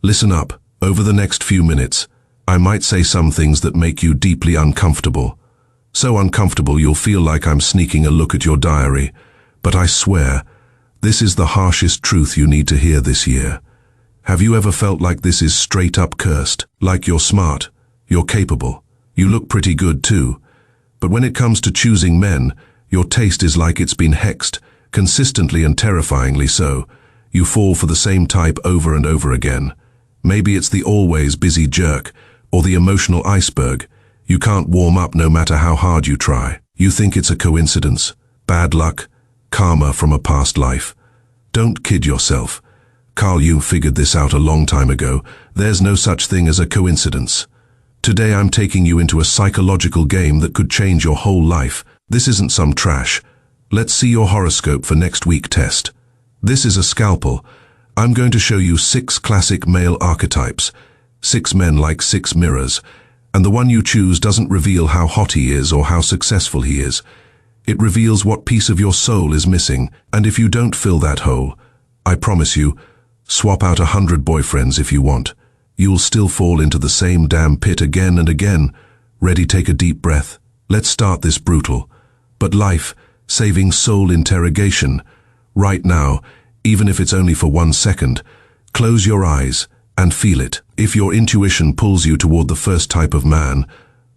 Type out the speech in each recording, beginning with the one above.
Listen up. Over the next few minutes, I might say some things that make you deeply uncomfortable. So uncomfortable you'll feel like I'm sneaking a look at your diary. But I swear, this is the harshest truth you need to hear this year. Have you ever felt like this is straight up cursed? Like you're smart, you're capable, you look pretty good too. But when it comes to choosing men, your taste is like it's been hexed, consistently and terrifyingly so. You fall for the same type over and over again. Maybe it's the always busy jerk, or the emotional iceberg. You can't warm up no matter how hard you try. You think it's a coincidence, bad luck, karma from a past life. Don't kid yourself. Carl Jung figured this out a long time ago. There's no such thing as a coincidence. Today I'm taking you into a psychological game that could change your whole life. This isn't some trash. Let's see your horoscope for next week test. This is a scalpel. I'm going to show you 6 classic male archetypes. 6 men like 6 mirrors. And the one you choose doesn't reveal how hot he is or how successful he is. It reveals what piece of your soul is missing. And if you don't fill that hole, I promise you, swap out 100 boyfriends if you want. You'll still fall into the same damn pit again and again. Ready, take a deep breath. Let's start this brutal, but life-saving soul interrogation. Right now, even if it's only for 1 second, close your eyes and feel it. If your intuition pulls you toward the first type of man,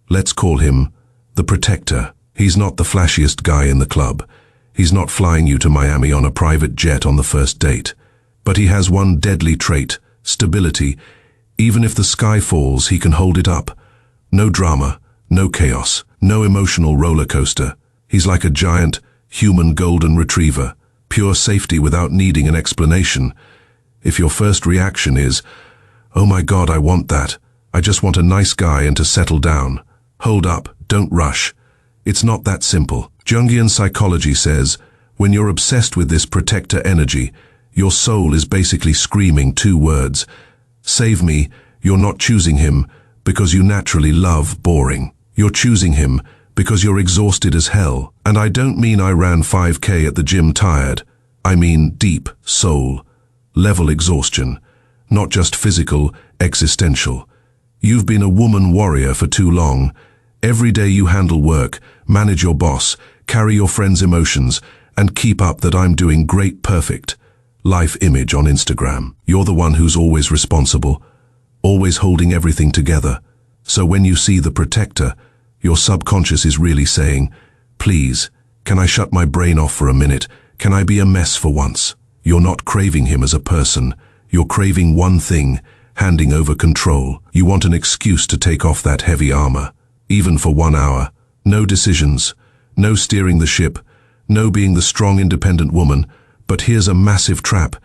let's call him the protector. He's not the flashiest guy in the club. He's not flying you to Miami on a private jet on the first date. But he has one deadly trait, stability. Even if the sky falls, he can hold it up. No drama, no chaos, no emotional roller coaster. He's like a giant, human golden retriever, pure safety without needing an explanation. If your first reaction is, "Oh my God, I want that. I just want a nice guy and to settle down." Hold up, don't rush. It's not that simple. Jungian psychology says, when you're obsessed with this protector energy, your soul is basically screaming 2 words. Save me. You're not choosing him because you naturally love boring. You're choosing him because you're exhausted as hell. And I don't mean I ran 5K at the gym tired. I mean deep soul level exhaustion, not just physical, existential. You've been a woman warrior for too long. Every day you handle work, manage your boss, carry your friends' emotions, and keep up that I'm doing great perfect life image on Instagram. You're the one who's always responsible, always holding everything together. So when you see the protector, your subconscious is really saying, please, can I shut my brain off for a minute? Can I be a mess for once? You're not craving him as a person. You're craving one thing, handing over control. You want an excuse to take off that heavy armor, even for 1 hour. No decisions, no steering the ship, no being the strong independent woman. But here's a massive trap.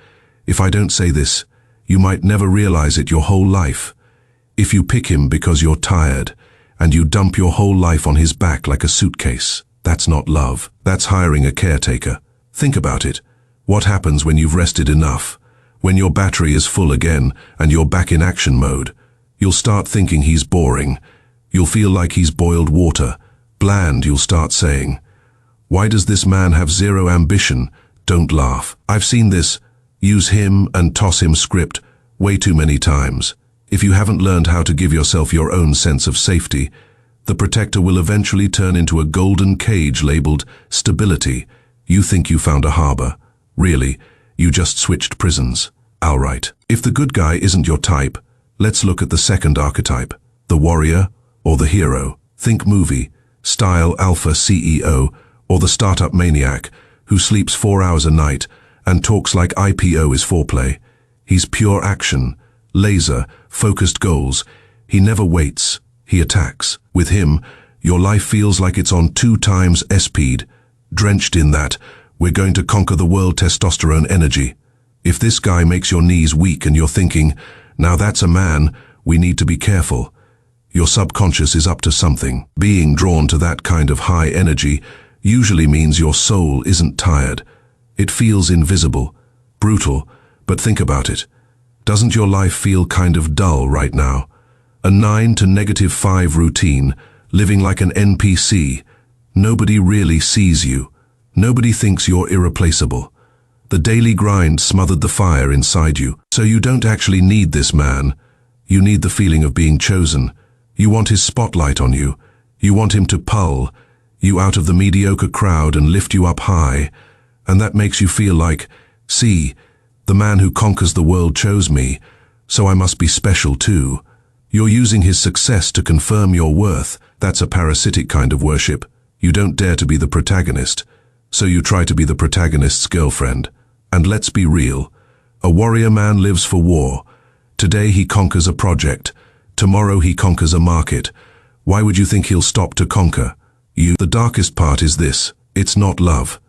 If I don't say this, you might never realize it your whole life. If you pick him because you're tired, and you dump your whole life on his back like a suitcase, that's not love. That's hiring a caretaker. Think about it. What happens when you've rested enough? When your battery is full again and you're back in action mode? You'll start thinking he's boring. You'll feel like he's boiled water. Bland, you'll start saying. Why does this man have zero ambition? Don't laugh. I've seen this use him and toss him script way too many times. If you haven't learned how to give yourself your own sense of safety, the protector will eventually turn into a golden cage labeled stability. You think you found a harbor. Really, you just switched prisons. Alright. If the good guy isn't your type, let's look at the second archetype, the warrior or the hero. Think movie, style alpha CEO, or the startup maniac who sleeps 4 hours a night and talks like IPO is foreplay. He's pure action, laser, focused goals. He never waits, he attacks. With him, your life feels like it's on 2 times speed, drenched in that, we're going to conquer the world testosterone energy. If this guy makes your knees weak and you're thinking, now that's a man, we need to be careful, your subconscious is up to something. Being drawn to that kind of high energy usually means your soul isn't tired. It feels invisible, brutal, but think about it. Doesn't your life feel kind of dull right now? A 9 to -5 routine, living like an NPC. Nobody really sees you. Nobody thinks you're irreplaceable. The daily grind smothered the fire inside you. So you don't actually need this man. You need the feeling of being chosen. You want his spotlight on you. You want him to pull you out of the mediocre crowd and lift you up high. And that makes you feel like, see, the man who conquers the world chose me, so I must be special too. You're using his success to confirm your worth. That's a parasitic kind of worship. You don't dare to be the protagonist, so you try to be the protagonist's girlfriend. And let's be real. A warrior man lives for war. Today he conquers a project. Tomorrow he conquers a market. Why would you think he'll stop to conquer you? The darkest part is this. It's not love.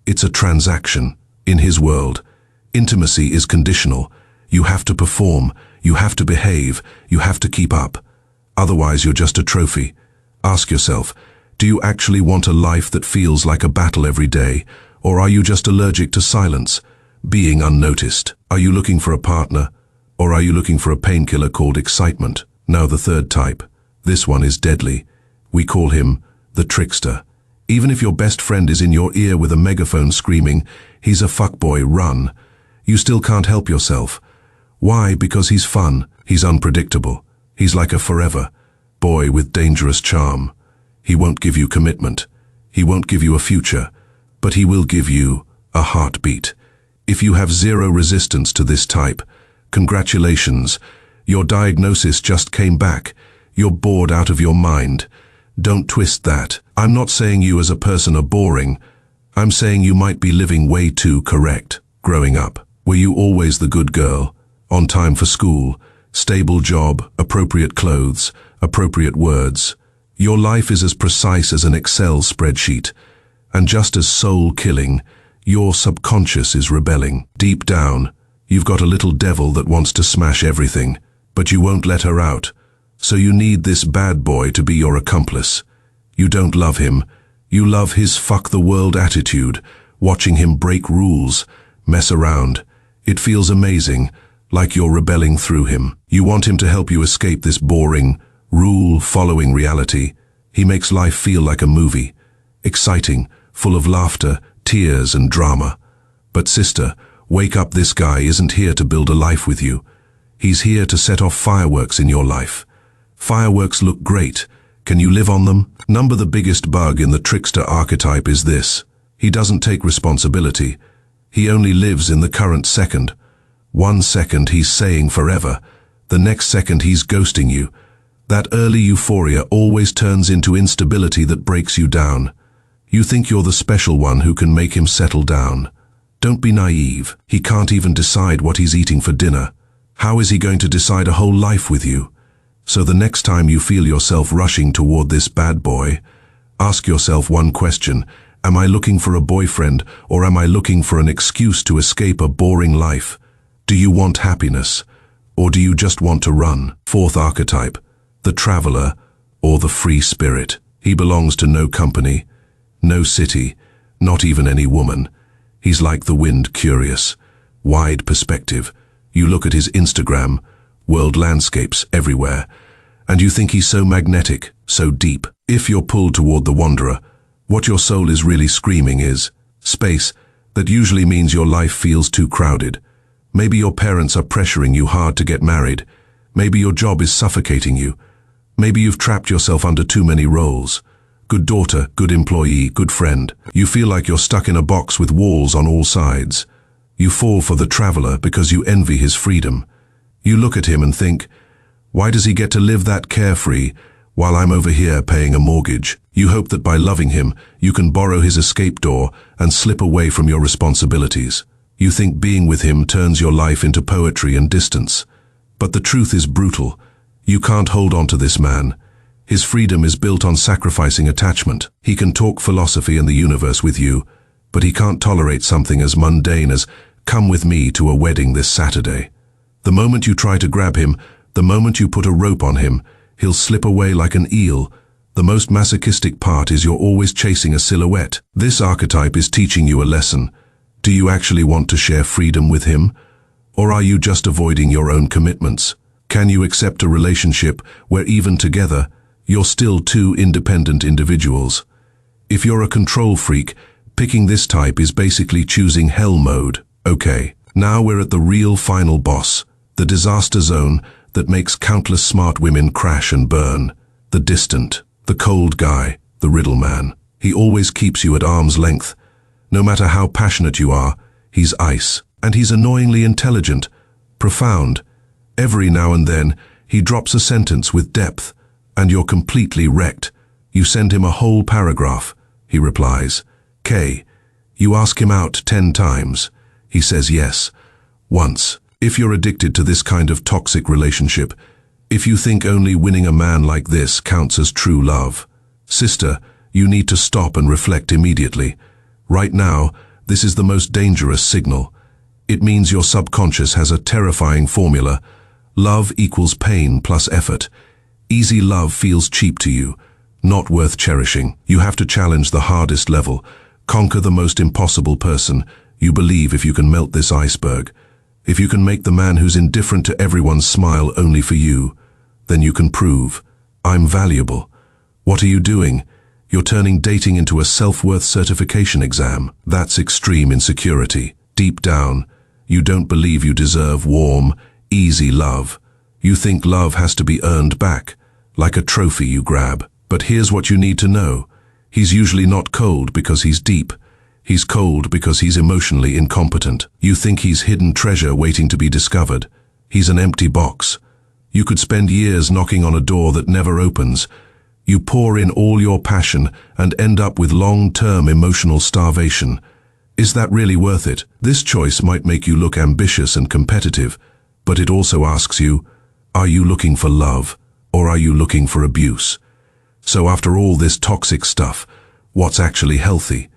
It's a transaction. In his world, intimacy is conditional. You have to perform. You have to behave. You have to keep up. Otherwise you're just a trophy. Ask yourself, do you actually want a life that feels like a battle every day? Or are you just allergic to silence, being unnoticed? Are you looking for a partner? Or are you looking for a painkiller called excitement? Now the third type. This one is deadly. We call him the trickster. Even if your best friend is in your ear with a megaphone screaming, he's a fuckboy, run. You still can't help yourself. Why? Because he's fun. He's unpredictable. He's like a forever boy with dangerous charm. He won't give you commitment. He won't give you a future, but he will give you a heartbeat. If you have zero resistance to this type, congratulations. Your diagnosis just came back. You're bored out of your mind. Don't twist that. I'm not saying you as a person are boring. I'm saying you might be living way too correct. Growing up, were you always the good girl? On time for school, stable job, appropriate clothes, appropriate words. Your life is as precise as an Excel spreadsheet. And just as soul-killing, your subconscious is rebelling. Deep down, you've got a little devil that wants to smash everything, but you won't let her out. So you need this bad boy to be your accomplice. You don't love him. You love his fuck the world attitude, watching him break rules, mess around. It feels amazing, like you're rebelling through him. You want him to help you escape this boring, rule-following reality. He makes life feel like a movie, exciting, full of laughter, tears and drama. But sister, wake up, this guy isn't here to build a life with you. He's here to set off fireworks in your life. Fireworks look great. Can you live on them? The biggest bug in the trickster archetype is this. He doesn't take responsibility. He only lives in the current second. 1 second he's saying forever. The next second he's ghosting you. That early euphoria always turns into instability that breaks you down. You think you're the special one who can make him settle down. Don't be naive. He can't even decide what he's eating for dinner. How is he going to decide a whole life with you? So the next time you feel yourself rushing toward this bad boy, ask yourself one question. Am I looking for a boyfriend, or am I looking for an excuse to escape a boring life? Do you want happiness, or do you just want to run? Fourth archetype, the traveler, or the free spirit. He belongs to no company, no city, not even any woman. He's like the wind, curious, wide perspective. You look at his Instagram, world landscapes everywhere, and you think he's so magnetic, so deep. If you're pulled toward the wanderer, what your soul is really screaming is space. That usually means your life feels too crowded. Maybe your parents are pressuring you hard to get married. Maybe your job is suffocating you. Maybe you've trapped yourself under too many roles. Good daughter, good employee, good friend. You feel like you're stuck in a box with walls on all sides. You fall for the traveler because you envy his freedom. You look at him and think, why does he get to live that carefree while I'm over here paying a mortgage? You hope that by loving him, you can borrow his escape door and slip away from your responsibilities. You think being with him turns your life into poetry and distance. But the truth is brutal. You can't hold on to this man. His freedom is built on sacrificing attachment. He can talk philosophy and the universe with you, but he can't tolerate something as mundane as, come with me to a wedding this Saturday. The moment you try to grab him, the moment you put a rope on him, he'll slip away like an eel. The most masochistic part is you're always chasing a silhouette. This archetype is teaching you a lesson. Do you actually want to share freedom with him? Or are you just avoiding your own commitments? Can you accept a relationship where even together, you're still two independent individuals? If you're a control freak, picking this type is basically choosing hell mode. Okay, now we're at the real final boss, the disaster zone that makes countless smart women crash and burn. The distant, the cold guy, the riddle man. He always keeps you at arm's length. No matter how passionate you are, he's ice. And he's annoyingly intelligent, profound. Every now and then, he drops a sentence with depth, and you're completely wrecked. You send him a whole paragraph. He replies, K. You ask him out 10 times. He says yes, once. If you're addicted to this kind of toxic relationship, if you think only winning a man like this counts as true love, sister, you need to stop and reflect immediately. Right now, this is the most dangerous signal. It means your subconscious has a terrifying formula. Love equals pain plus effort. Easy love feels cheap to you, not worth cherishing. You have to challenge the hardest level, conquer the most impossible person. You believe if you can melt this iceberg, if you can make the man who's indifferent to everyone smile only for you, then you can prove, I'm valuable. What are you doing? You're turning dating into a self-worth certification exam. That's extreme insecurity. Deep down, you don't believe you deserve warm, easy love. You think love has to be earned back, like a trophy you grab. But here's what you need to know. He's usually not cold because he's deep. He's cold because he's emotionally incompetent. You think he's hidden treasure waiting to be discovered. He's an empty box. You could spend years knocking on a door that never opens. You pour in all your passion and end up with long-term emotional starvation. Is that really worth it? This choice might make you look ambitious and competitive, but it also asks you, are you looking for love, or are you looking for abuse? So after all this toxic stuff, what's actually healthy?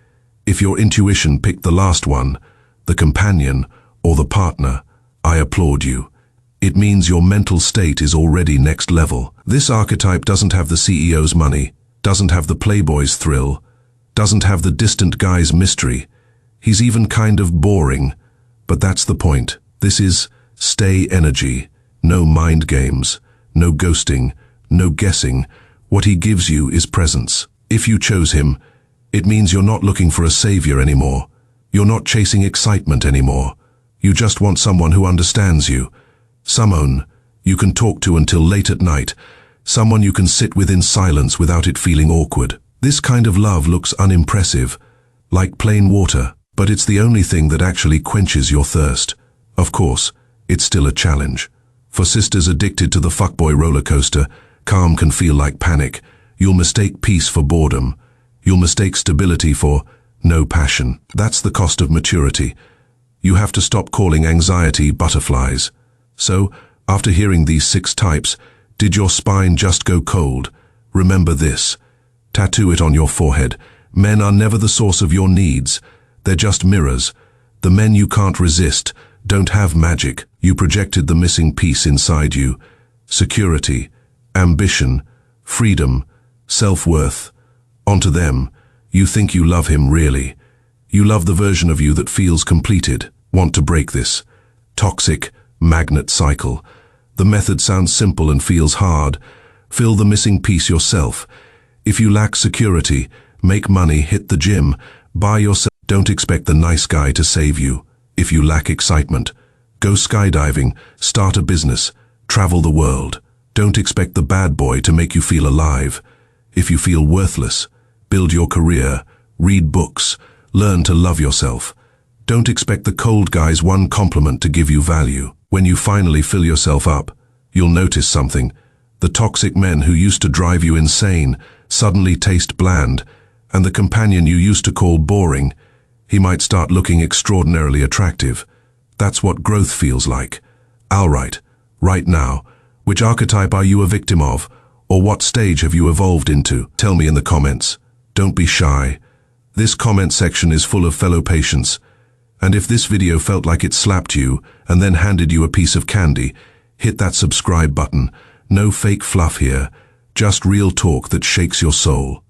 If your intuition picked the last one, the companion or the partner, I applaud you. It means your mental state is already next level. This archetype doesn't have the CEO's money, doesn't have the playboy's thrill, doesn't have the distant guy's mystery. He's even kind of boring, but that's the point. This is stay energy, no mind games, no ghosting, no guessing. What he gives you is presence. If you chose him, it means you're not looking for a savior anymore. You're not chasing excitement anymore. You just want someone who understands you. Someone you can talk to until late at night. Someone you can sit with in silence without it feeling awkward. This kind of love looks unimpressive, like plain water, but it's the only thing that actually quenches your thirst. Of course, it's still a challenge. For sisters addicted to the fuckboy roller coaster, calm can feel like panic. You'll mistake peace for boredom. You'll mistake stability for no passion. That's the cost of maturity. You have to stop calling anxiety butterflies. So, after hearing these 6 types, did your spine just go cold? Remember this. Tattoo it on your forehead. Men are never the source of your needs. They're just mirrors. The men you can't resist don't have magic. You projected the missing piece inside you. Security, ambition, freedom, self-worth. Onto them. You think you love him really. You love the version of you that feels completed. Want to break this toxic magnet cycle. The method sounds simple and feels hard. Fill the missing piece yourself. If you lack security, make money, hit the gym, buy yourself. Don't expect the nice guy to save you. If you lack excitement, go skydiving, start a business, travel the world. Don't expect the bad boy to make you feel alive. If you feel worthless, build your career, read books, learn to love yourself. Don't expect the cold guy's one compliment to give you value. When you finally fill yourself up, you'll notice something. The toxic men who used to drive you insane suddenly taste bland, and the companion you used to call boring, he might start looking extraordinarily attractive. That's what growth feels like. Alright, right now, which archetype are you a victim of, or what stage have you evolved into? Tell me in the comments. Don't be shy. This comment section is full of fellow patients. And if this video felt like it slapped you and then handed you a piece of candy, hit that subscribe button. No fake fluff here, just real talk that shakes your soul.